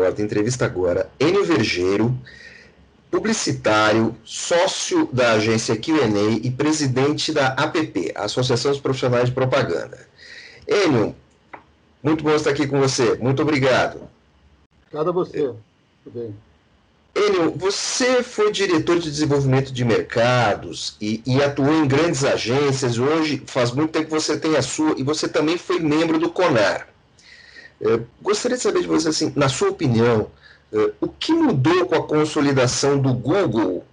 Repórter entrevista agora Enio Vergeiro, publicitário, sócio da agência Q&A e presidente da APP, Associação dos Profissionais de Propaganda. Enio, muito bom estar aqui com você. Muito obrigado. Obrigado a você. Tudo bem. Enio, você foi diretor de desenvolvimento de mercados e atuou em grandes agências. Hoje, faz muito tempo que você tem a sua, e você também foi membro do CONAR. Gostaria de saber de você, assim, na sua opinião, o que mudou com a consolidação do Google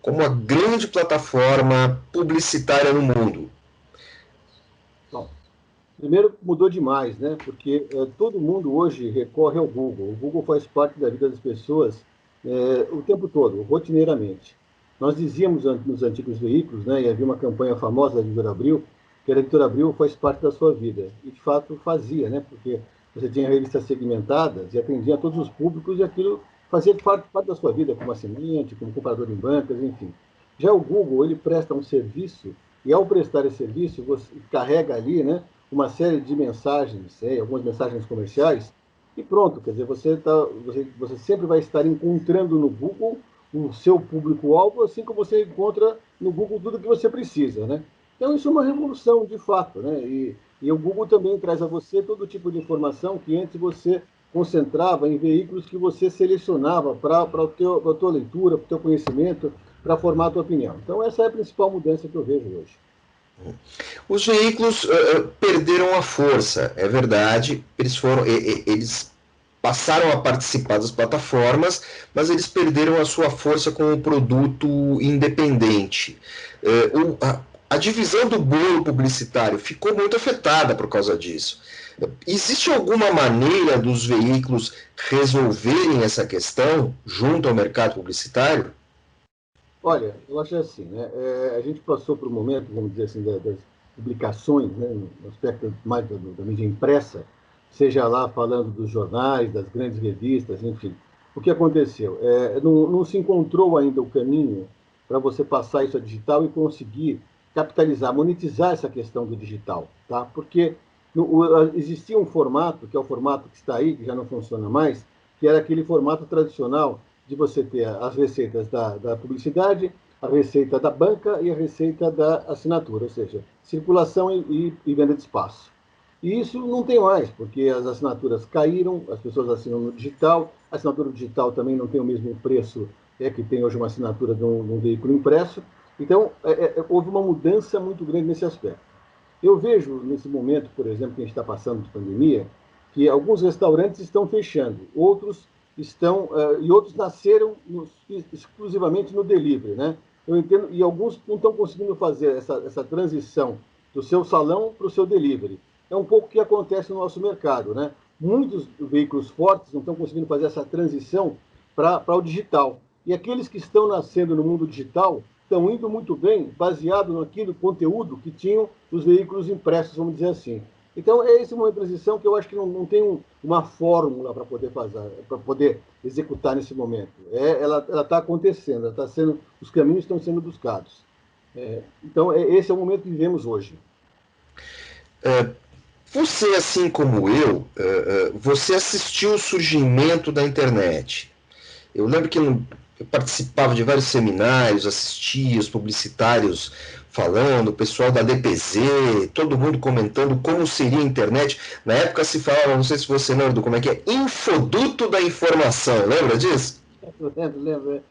como a grande plataforma publicitária no mundo? Bom, primeiro mudou demais, né? Porque todo mundo hoje recorre ao Google. O Google faz parte da vida das pessoas o tempo todo, rotineiramente. Nós dizíamos nos antigos veículos, né? E havia uma campanha famosa da Editora Abril, que a Editora Abril faz parte da sua vida. E, de fato, fazia, né? Porque você tinha revistas segmentadas e atendia a todos os públicos e aquilo fazia parte da sua vida, como assinante, como comprador em bancas, enfim. Já o Google, ele presta um serviço e, ao prestar esse serviço, você carrega ali, né, uma série de mensagens, algumas mensagens comerciais, e pronto, quer dizer, você sempre vai estar encontrando no Google o seu público-alvo, assim como você encontra no Google tudo que você precisa, né? Então, isso é uma revolução, de fato, né? E o Google também traz a você todo tipo de informação que antes você concentrava em veículos que você selecionava para a tua leitura, para o teu conhecimento, para formar a tua opinião. Então, essa é a principal mudança que eu vejo hoje. Os veículos perderam a força, é verdade. Eles passaram a participar das plataformas, mas eles perderam a sua força como produto independente. A divisão do bolo publicitário ficou muito afetada por causa disso. Existe alguma maneira dos veículos resolverem essa questão junto ao mercado publicitário? Olha, eu acho assim, né? A gente passou por um momento, vamos dizer assim, das publicações, né, no aspecto mais da mídia impressa, seja lá falando dos jornais, das grandes revistas, enfim. O que aconteceu? Não se encontrou ainda o caminho para você passar isso a digital e conseguir capitalizar, monetizar essa questão do digital, tá? Porque existia um formato, que é o formato que está aí, que já não funciona mais, que era aquele formato tradicional de você ter as receitas da publicidade, a receita da banca e a receita da assinatura, ou seja, circulação e venda de espaço. E isso não tem mais, porque as assinaturas caíram, as pessoas assinam no digital, a assinatura digital também não tem o mesmo preço que tem hoje uma assinatura de um veículo impresso. Então, houve uma mudança muito grande nesse aspecto. Eu vejo, nesse momento, por exemplo, que a gente está passando de pandemia, que alguns restaurantes estão fechando, outros e outros nasceram exclusivamente no delivery, né? Eu entendo, e alguns não estão conseguindo fazer essa transição do seu salão para o seu delivery. É um pouco o que acontece no nosso mercado, né? Muitos veículos fortes não estão conseguindo fazer essa transição para o digital. E aqueles que estão nascendo no mundo digital estão indo muito bem, baseado naquele conteúdo que tinham os veículos impressos, vamos dizer assim. Então, é esse momento de transição que eu acho que não tem uma fórmula para poder fazer, para poder executar nesse momento. Ela está acontecendo, os caminhos estão sendo buscados. Então, esse é o momento que vivemos hoje. Você, assim como eu, você assistiu o surgimento da internet. Eu lembro que eu participava de vários seminários, assistia os publicitários falando, o pessoal da DPZ, todo mundo comentando como seria a internet. Na época se falava, não sei se você lembra, como é que é, infoduto da informação, lembra disso? Lembro.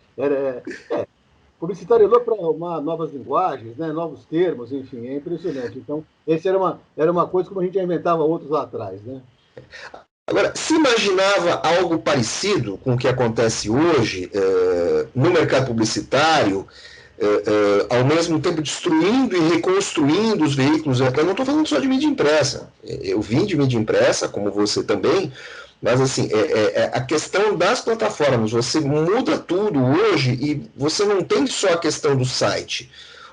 Publicitário é louco para arrumar novas linguagens, né, novos termos, enfim, é impressionante. Então, esse era uma coisa como a gente já inventava outros lá atrás, né? Agora, se imaginava algo parecido com o que acontece hoje no mercado publicitário, ao mesmo tempo destruindo e reconstruindo os veículos? Eu não estou falando só de mídia impressa. Eu vim de mídia impressa, como você também, mas assim, a questão das plataformas, você muda tudo hoje e você não tem só a questão do site.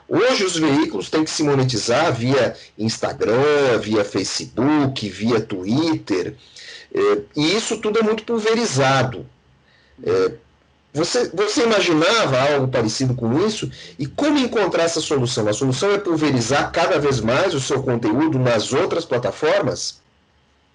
Hoje os veículos têm que se monetizar via Instagram, via Facebook, via Twitter. E isso tudo é muito pulverizado. Você imaginava algo parecido com isso? E como encontrar essa solução? A solução é pulverizar cada vez mais o seu conteúdo nas outras plataformas?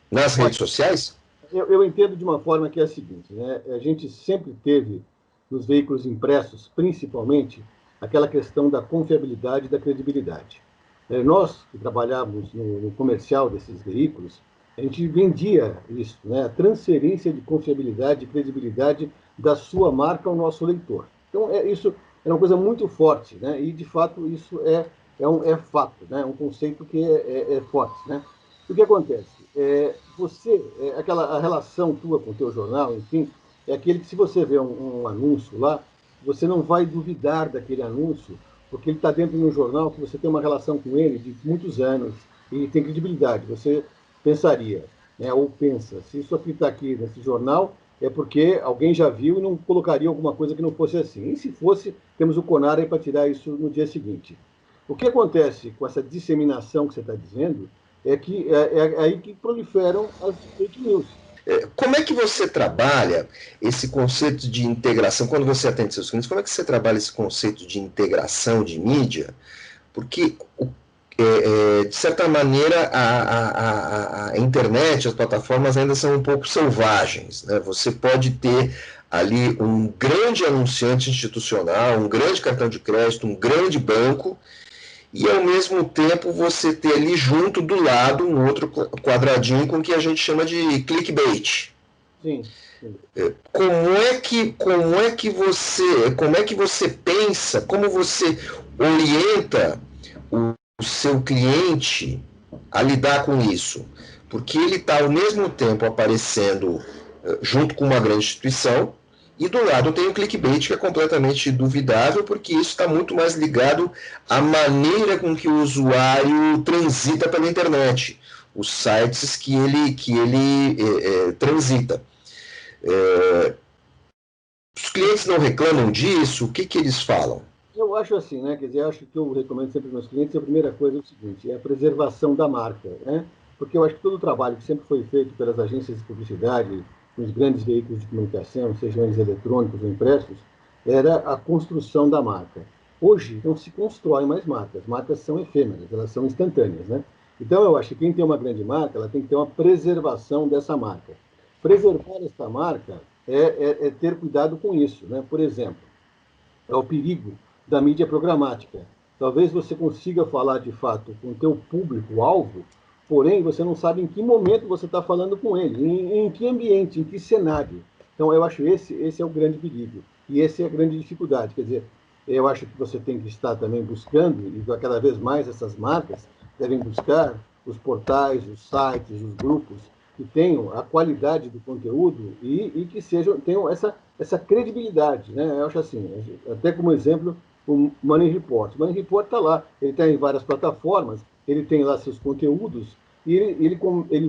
Nas redes sociais? Eu entendo de uma forma que é a seguinte, né? A gente sempre teve, nos veículos impressos, principalmente, aquela questão da confiabilidade e da credibilidade. Nós, que trabalhávamos no comercial desses veículos, a gente vendia isso, né? A transferência de confiabilidade e credibilidade da sua marca ao nosso leitor. Então, isso é uma coisa muito forte, né? E, de fato, isso é fato, né? É um conceito que é forte, né? O que acontece? A relação tua com o teu jornal, enfim, é aquele que se você vê um anúncio lá, você não vai duvidar daquele anúncio, porque ele está dentro de um jornal que você tem uma relação com ele de muitos anos e tem credibilidade. Você pensaria, né, ou pensa, se isso aqui está aqui nesse jornal, é porque alguém já viu e não colocaria alguma coisa que não fosse assim. E se fosse, temos o CONAR aí para tirar isso no dia seguinte. O que acontece com essa disseminação que você está dizendo é que é aí que proliferam as fake news. Como é que você trabalha esse conceito de integração? Quando você atende seus clientes, como é que você trabalha esse conceito de integração de mídia? Porque, de certa maneira, a internet, as plataformas ainda são um pouco selvagens, né? Você pode ter ali um grande anunciante institucional, um grande cartão de crédito, um grande banco, e ao mesmo tempo você ter ali junto do lado um outro quadradinho com o que a gente chama de clickbait. Sim, sim. Como é que você pensa, como você orienta o seu cliente a lidar com isso? Porque ele está ao mesmo tempo aparecendo junto com uma grande instituição, e do lado tem o clickbait, que é completamente duvidável, porque isso está muito mais ligado à maneira com que o usuário transita pela internet, os sites que ele transita. Os clientes não reclamam disso? O que eles falam? Eu acho assim, né? Quer dizer, eu acho que eu recomendo sempre aos meus clientes, a primeira coisa é o seguinte, é a preservação da marca, né? Porque eu acho que todo o trabalho que sempre foi feito pelas agências de publicidade, nos grandes veículos de comunicação, sejam eles eletrônicos ou impressos, era a construção da marca. Hoje não se constrói mais marcas, marcas são efêmeras, elas são instantâneas, né? Então eu acho que quem tem uma grande marca, ela tem que ter uma preservação dessa marca. Preservar essa marca é ter cuidado com isso, né? Por exemplo, é o perigo da mídia programática. Talvez você consiga falar de fato com o teu público-alvo, porém você não sabe em que momento você está falando com ele, em que ambiente, em que cenário. Então eu acho esse é o grande perigo e essa é a grande dificuldade. Quer dizer, eu acho que você tem que estar também buscando, e cada vez mais essas marcas devem buscar os portais, os sites, os grupos que tenham a qualidade do conteúdo e que tenham essa credibilidade, né? Eu acho assim, até como exemplo, o Money Report. O Money Report está lá, ele está em várias plataformas, ele tem lá seus conteúdos e ele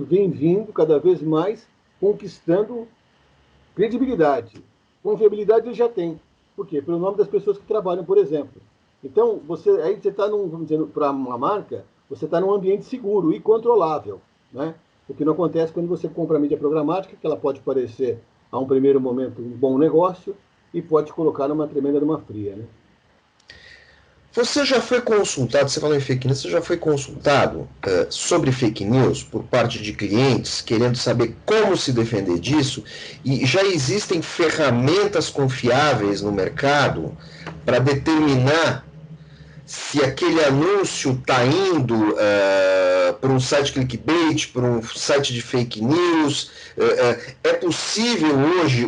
vem vindo cada vez mais conquistando credibilidade. Confiabilidade ele já tem. Por quê? Pelo nome das pessoas que trabalham, por exemplo. Então, aí você está, vamos dizer, para uma marca, você está num ambiente seguro e controlável, né? O que não acontece quando você compra a mídia programática, que ela pode parecer, a um primeiro momento, um bom negócio e pode te colocar numa tremenda numa fria, né? Você já foi consultado, você falou em fake news, você já foi consultado sobre fake news por parte de clientes querendo saber como se defender disso? E já existem ferramentas confiáveis no mercado para determinar se aquele anúncio está indo para um site clickbait, para um site de fake news. É possível hoje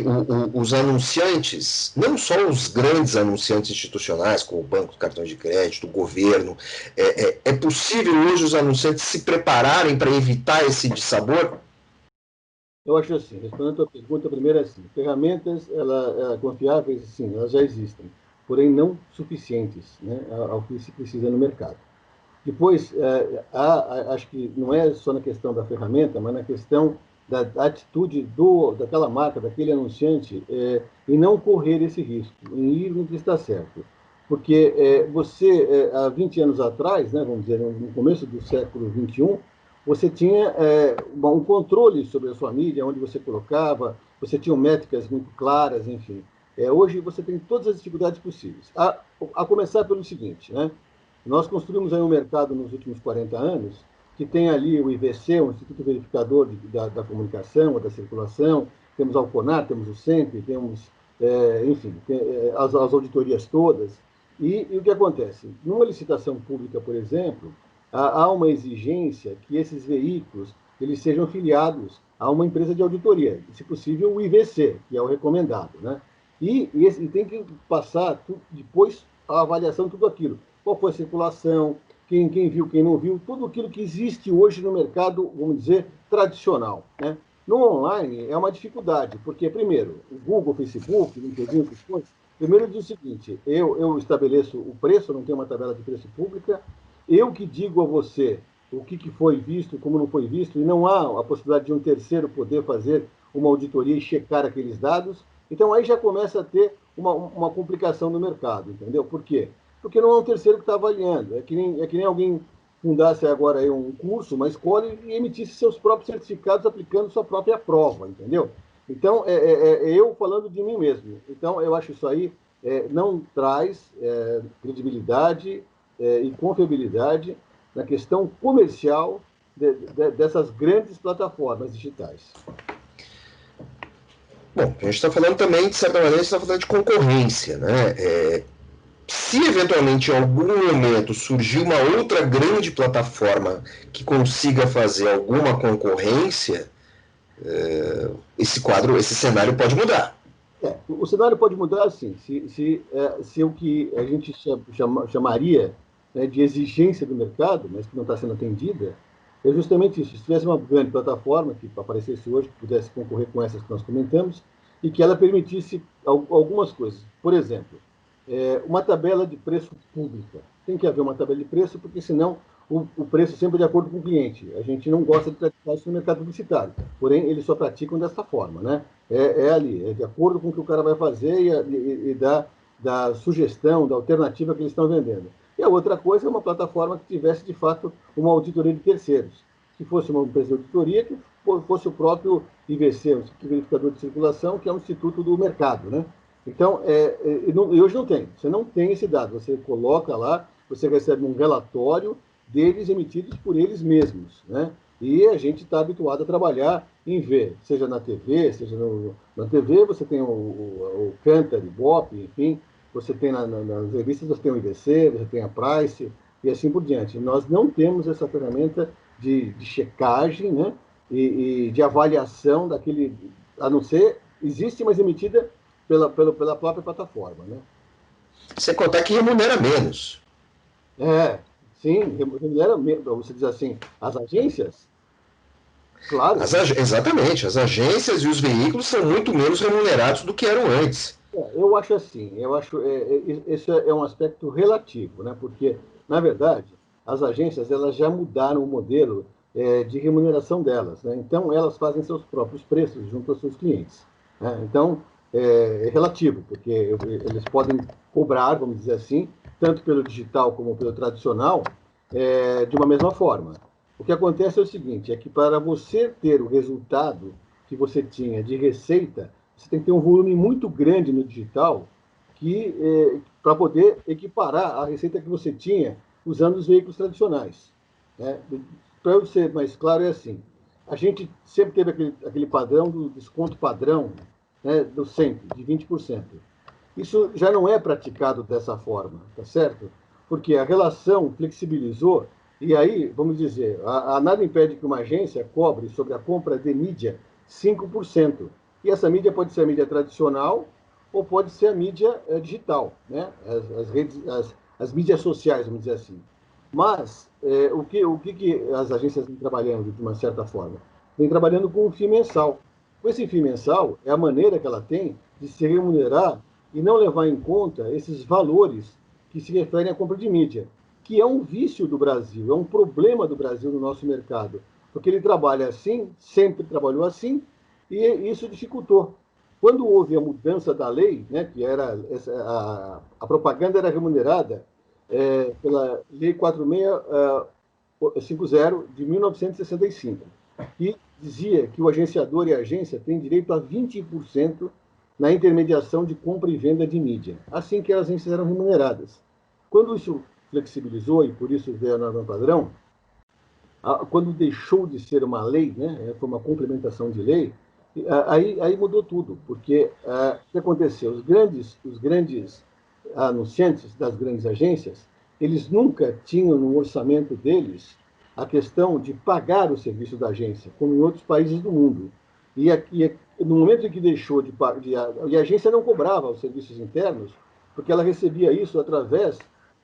os anunciantes, não só os grandes anunciantes institucionais, como o banco, cartão de crédito, o governo, é possível hoje os anunciantes se prepararem para evitar esse dissabor? Eu acho assim, respondendo a tua pergunta, primeiro é assim, ferramentas confiáveis, sim, elas já existem, porém não suficientes, né, ao que se precisa no mercado. Depois, acho que não é só na questão da ferramenta, mas na questão da atitude daquela marca, daquele anunciante, em não correr esse risco, em ir no que está certo. Porque você, há 20 anos atrás, né, vamos dizer, no começo do século XXI, você tinha um controle sobre a sua mídia, onde você colocava, você tinha métricas muito claras, enfim. Hoje você tem todas as dificuldades possíveis. A começar pelo seguinte, né? Nós construímos aí um mercado nos últimos 40 anos que tem ali o IVC, o Instituto Verificador da Comunicação, ou da Circulação, temos a Alconar, temos o SEMP, temos, enfim, as auditorias todas. E o que acontece? Numa licitação pública, por exemplo, há uma exigência que esses veículos eles sejam filiados a uma empresa de auditoria, se possível o IVC, que é o recomendado, né? E tem que passar depois a avaliação de tudo aquilo. Qual foi a circulação, quem viu, quem não viu, tudo aquilo que existe hoje no mercado, vamos dizer, tradicional, né? No online é uma dificuldade, porque, primeiro, o Google, o Facebook, o LinkedIn, o que for, primeiro diz o seguinte, eu estabeleço o preço, não tenho uma tabela de preço pública, eu que digo a você o que foi visto, como não foi visto, e não há a possibilidade de um terceiro poder fazer uma auditoria e checar aqueles dados, então aí já começa a ter uma complicação no mercado, entendeu? Por quê? Porque não é um terceiro que está avaliando, é que nem alguém fundasse agora aí um curso, uma escola e emitisse seus próprios certificados aplicando sua própria prova, entendeu? Então, eu falando de mim mesmo. Então, eu acho isso aí não traz credibilidade e confiabilidade na questão comercial dessas grandes plataformas digitais. Bom, a gente está falando também, de certa maneira, a gente está falando de concorrência, né? Se eventualmente em algum momento surgir uma outra grande plataforma que consiga fazer alguma concorrência, esse cenário pode mudar. O cenário pode mudar, assim, se o que a gente chamaria, né, de exigência do mercado, mas que não está sendo atendida, é justamente isso. Se tivesse uma grande plataforma que aparecesse hoje, que pudesse concorrer com essas que nós comentamos, e que ela permitisse algumas coisas. Por exemplo, uma tabela de preço pública. Tem que haver uma tabela de preço, porque senão o preço sempre é de acordo com o cliente. A gente não gosta de praticar isso no mercado publicitário, porém eles só praticam dessa forma, né? Ali, é de acordo com o que o cara vai fazer e da sugestão, da alternativa que eles estão vendendo. E a outra coisa é uma plataforma que tivesse, de fato, uma auditoria de terceiros. Que fosse uma empresa de auditoria, que fosse o próprio IVC, o Instituto Verificador de Circulação, que é um instituto do mercado, né? Então, e hoje não tem. Você não tem esse dado. Você coloca lá, você recebe um relatório deles emitidos por eles mesmos, né? E a gente está habituado a trabalhar em ver, seja na TV, seja na TV, você tem o Cantar, Ibope, enfim, você tem nas revistas, você tem o IVC, você tem a Price, e assim por diante. Nós não temos essa ferramenta de checagem, né? E de avaliação daquele, a não ser, existe, mas emitida pela própria plataforma, né? Sem contar que remunera menos. Sim, remunera menos. Você diz assim, as agências? Claro. Exatamente, as agências e os veículos são muito menos remunerados do que eram antes. Eu acho assim, esse é um aspecto relativo, né? Porque, na verdade, as agências elas já mudaram o modelo de remuneração delas, né? Então, elas fazem seus próprios preços junto aos seus clientes, né? Então, é relativo, porque eles podem cobrar, vamos dizer assim, tanto pelo digital como pelo tradicional, de uma mesma forma. O que acontece é o seguinte, é que para você ter o resultado que você tinha de receita, você tem que ter um volume muito grande no digital para poder equiparar a receita que você tinha usando os veículos tradicionais, né? Para eu ser mais claro, é assim, a gente sempre teve aquele padrão do desconto padrão, né, do sempre, de 20%. Isso já não é praticado dessa forma, tá certo? Porque a relação flexibilizou e aí, vamos dizer, nada impede que uma agência cobre sobre a compra de mídia 5%. E essa mídia pode ser a mídia tradicional ou pode ser a mídia digital, né? As mídias sociais, vamos dizer assim. Mas o que as agências vêm trabalhando, de uma certa forma? Vêm trabalhando com o FII mensal. Com esse FII mensal, é a maneira que ela tem de se remunerar e não levar em conta esses valores que se referem à compra de mídia, que é um vício do Brasil, é um problema do Brasil no nosso mercado, porque ele trabalha assim, sempre trabalhou assim, e isso dificultou. Quando houve a mudança da lei, né, que era a propaganda era remunerada pela Lei 4650 de 1965, que dizia que o agenciador e a agência têm direito a 20% na intermediação de compra e venda de mídia, assim que as agências eram remuneradas. Quando isso flexibilizou, e por isso veio a norma padrão, Quando deixou de ser uma lei, né, foi uma complementação de lei, aí mudou tudo, porque o que aconteceu? Os grandes anunciantes das grandes agências, eles nunca tinham no orçamento deles a questão de pagar o serviço da agência, como em outros países do mundo. No momento em que deixou e a agência não cobrava os serviços internos, porque ela recebia isso através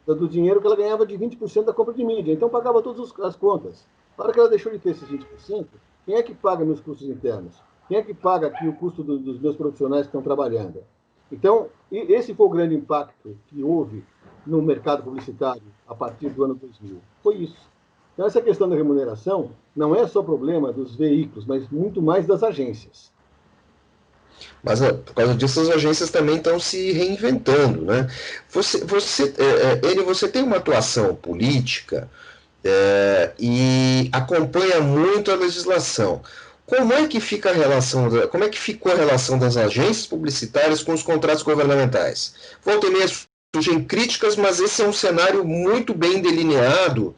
do dinheiro que ela ganhava de 20% da compra de mídia. Então pagava todas as contas. Na hora que ela deixou de ter esses 20%, quem é que paga meus custos internos? Quem é que paga aqui o custo dos meus profissionais que estão trabalhando? Então, esse foi o grande impacto que houve no mercado publicitário a partir do ano 2000. Foi isso. Então, essa questão da remuneração não é só problema dos veículos, mas muito mais das agências. Mas por causa disso as agências também estão se reinventando, né? Você tem uma atuação política e acompanha muito a legislação. Como é que fica a relação, como é que ficou a relação das agências publicitárias com os contratos governamentais? Volta e meia surgem críticas, mas esse é um cenário muito bem delineado.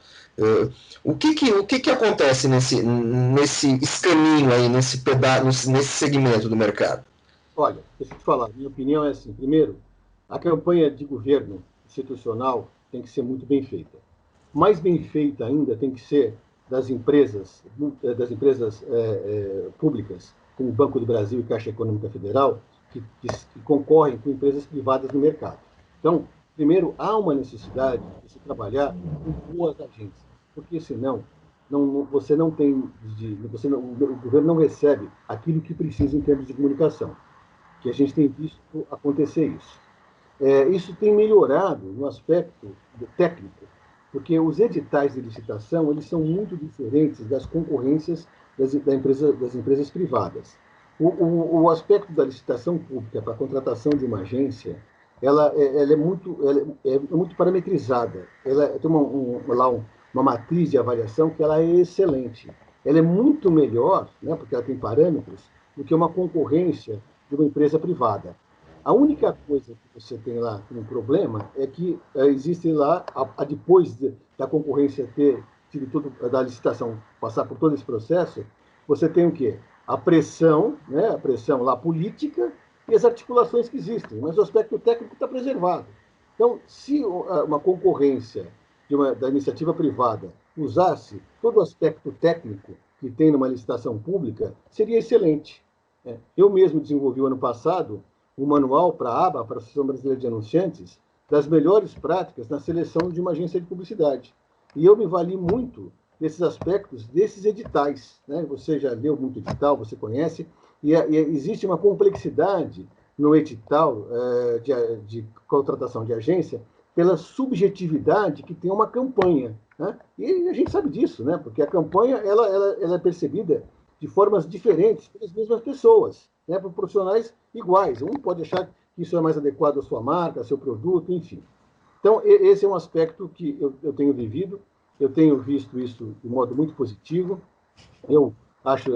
O que acontece nesse escaninho aí, nesse segmento do mercado? Olha, deixa eu te falar, minha opinião é assim: primeiro, a campanha de governo institucional tem que ser muito bem feita. Mais bem feita ainda tem que ser das empresas públicas, como o Banco do Brasil e Caixa Econômica Federal, que concorrem com empresas privadas no mercado. Então, primeiro, há uma necessidade de se trabalhar com boas agências, porque senão você não tem, o governo não recebe aquilo que precisa em termos de comunicação, que a gente tem visto acontecer isso. Isso tem melhorado no aspecto técnico, porque os editais de licitação eles são muito diferentes das concorrências das empresas privadas. O aspecto da licitação pública para a contratação de uma agência, ela é muito parametrizada. Ela tem uma matriz de avaliação que ela é excelente. Ela é muito melhor, né, porque ela tem parâmetros, do que uma concorrência de uma empresa privada. A única coisa que você tem lá como problema é que existe lá, depois da concorrência ter tido da licitação passar por todo esse processo, você tem o quê? A pressão, né, a pressão lá política e as articulações que existem, mas o aspecto técnico está preservado. Então, se uma concorrência da iniciativa privada usasse todo o aspecto técnico que tem numa licitação pública, seria excelente. Eu mesmo desenvolvi ano passado um manual para a ABA, para a Associação Brasileira de Anunciantes, das melhores práticas na seleção de uma agência de publicidade. E eu me vali muito desses aspectos, desses editais. Né? Você já leu muito edital, você conhece, e existe uma complexidade no edital de contratação de agência pela subjetividade que tem uma campanha. Né? E a gente sabe disso, né? Porque a campanha ela é percebida de formas diferentes pelas mesmas pessoas, né, por profissionais iguais. Um pode achar que isso é mais adequado à sua marca, ao seu produto, enfim. Então, esse é um aspecto que eu tenho vivido, eu tenho visto isso de modo muito positivo. Eu acho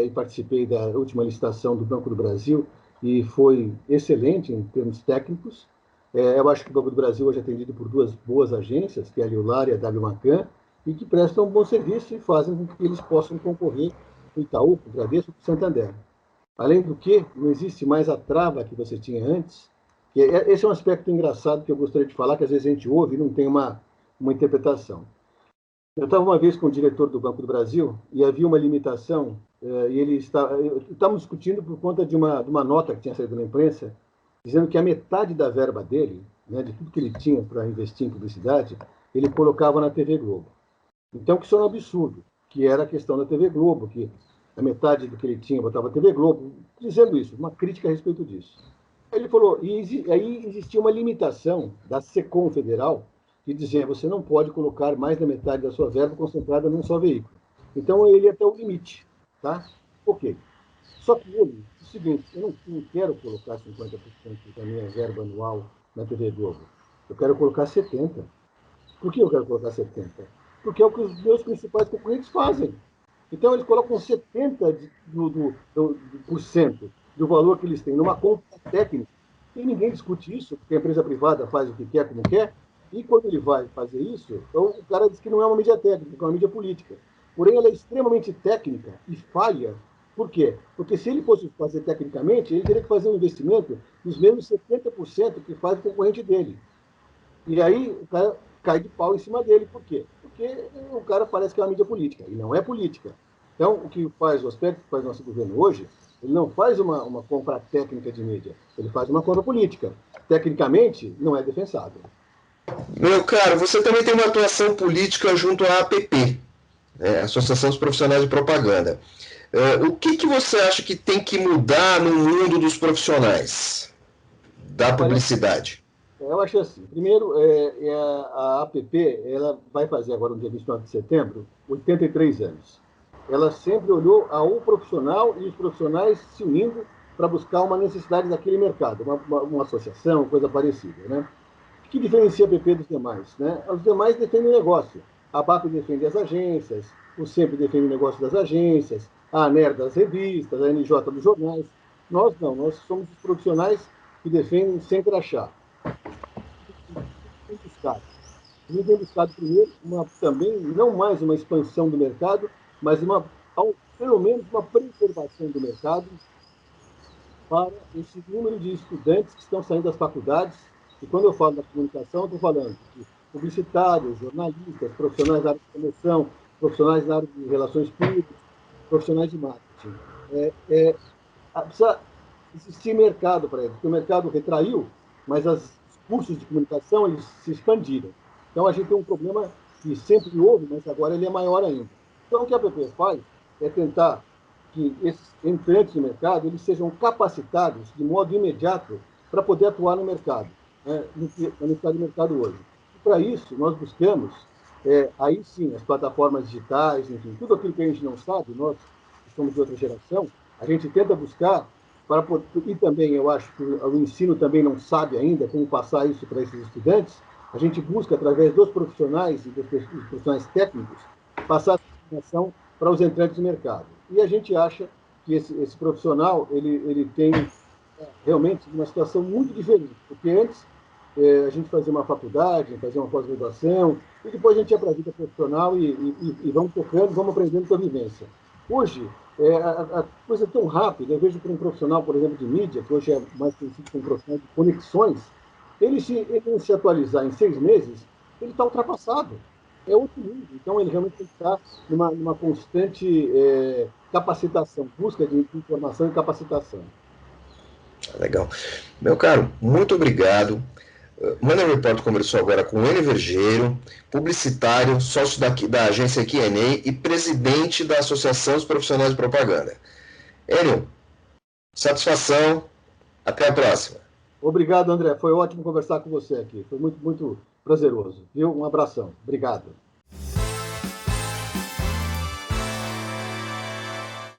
e participei da última licitação do Banco do Brasil e foi excelente em termos técnicos. Eu acho que o Banco do Brasil hoje é atendido por duas boas agências, que é a Liular e a W Macan, e que prestam um bom serviço e fazem com que eles possam concorrer com o Itaú, com o Bradesco, com o Santander. Além do que, não existe mais a trava que você tinha antes. Esse é um aspecto engraçado que eu gostaria de falar, que às vezes a gente ouve e não tem uma interpretação. Eu estava uma vez com o diretor do Banco do Brasil e havia uma limitação, e estávamos discutindo por conta de uma nota que tinha saído na imprensa, dizendo que a metade da verba dele, né, de tudo que ele tinha para investir em publicidade, ele colocava na TV Globo. Então, que isso era um absurdo, que era a questão da TV Globo, que a metade do que ele tinha botava a TV Globo, dizendo isso, uma crítica a respeito disso. Ele falou, e aí existia uma limitação da SECOM Federal, que dizia, você não pode colocar mais da metade da sua verba concentrada num só veículo. Então, ele ia até o limite, tá? Ok. Só que ele, o seguinte, eu não quero colocar 50% da minha verba anual na TV Globo. Eu quero colocar 70%. Por que eu quero colocar 70%? Porque é o que os meus principais concorrentes fazem. Então, eles colocam 70% por cento do valor que eles têm numa conta técnica. E ninguém discute isso, porque a empresa privada faz o que quer, como quer. E quando ele vai fazer isso, então, o cara diz que não é uma mídia técnica, é uma mídia política. porém ela é extremamente técnica e falha. Por quê? Porque se ele fosse fazer tecnicamente, ele teria que fazer um investimento dos mesmos 70% que faz o concorrente dele. E aí o cara cai de pau em cima dele. Por quê? Porque o cara parece que é uma mídia política, e não é política. Então, o que faz, o aspecto que faz nosso governo hoje, ele não faz uma compra técnica de mídia, ele faz uma compra política. Tecnicamente, não é defensável. Meu caro, você também tem uma atuação política junto à APP, né, Associação dos Profissionais de Propaganda. O que você acha que tem que mudar no mundo dos profissionais da Olha, publicidade? eu acho assim. Primeiro, a APP ela vai fazer agora, no dia 29 de setembro, 83 anos. Ela sempre olhou ao profissional e os profissionais se unindo para buscar uma necessidade daquele mercado, uma associação, coisa parecida. Né? O que diferencia a APP dos demais? Né? Os demais defendem o negócio. A BAP defende as agências, o SEMP defende o negócio das agências, a ANER das revistas, a NJ dos jornais. Nós não, nós somos os profissionais que defendem sem crachá. Tem buscado. A gente tem buscado primeiro também, não mais uma expansão do mercado, mas pelo menos uma preservação do mercado para esse número de estudantes que estão saindo das faculdades. E quando eu falo da comunicação, eu estou falando de publicitários, jornalistas, profissionais da área de promoção, profissionais da área de relações públicas, profissionais de marketing. Precisa existir mercado para eles, porque o mercado retraiu, mas os cursos de comunicação eles se expandiram. Então a gente tem um problema que sempre houve, mas agora ele é maior ainda. Então o que a PP faz é tentar que esses entrantes no mercado eles sejam capacitados de modo imediato para poder atuar no mercado, né, na necessidade do mercado hoje. E para isso nós buscamos, aí sim, as plataformas digitais, enfim, tudo aquilo que a gente não sabe, nós que somos de outra geração, a gente tenta buscar para poder, e também eu acho que o ensino também não sabe ainda como passar isso para esses estudantes. A gente busca, através dos profissionais e dos profissionais técnicos, passar essa informação para os entrantes no mercado. E a gente acha que esse profissional ele tem realmente uma situação muito diferente, porque antes a gente fazia uma faculdade, fazia uma pós-graduação, e depois a gente ia para a vida profissional e vamos tocando, vamos aprendendo com a vivência. Hoje, a coisa é tão rápida, eu vejo para um profissional, por exemplo, de mídia, que hoje é mais conhecido como profissional de conexões, ele se atualizar em 6 meses, ele está ultrapassado. É outro mundo. Então, ele realmente tem que estar numa constante capacitação, busca de informação e capacitação. Legal. Meu caro, muito obrigado. O Money Report conversou agora com o Enio Vergeiro, publicitário, sócio da agência Q&A e presidente da Associação dos Profissionais de Propaganda. Enio, satisfação. Até a próxima. Obrigado, André. Foi ótimo conversar com você aqui. Foi muito, muito prazeroso. Viu? Um abração. Obrigado.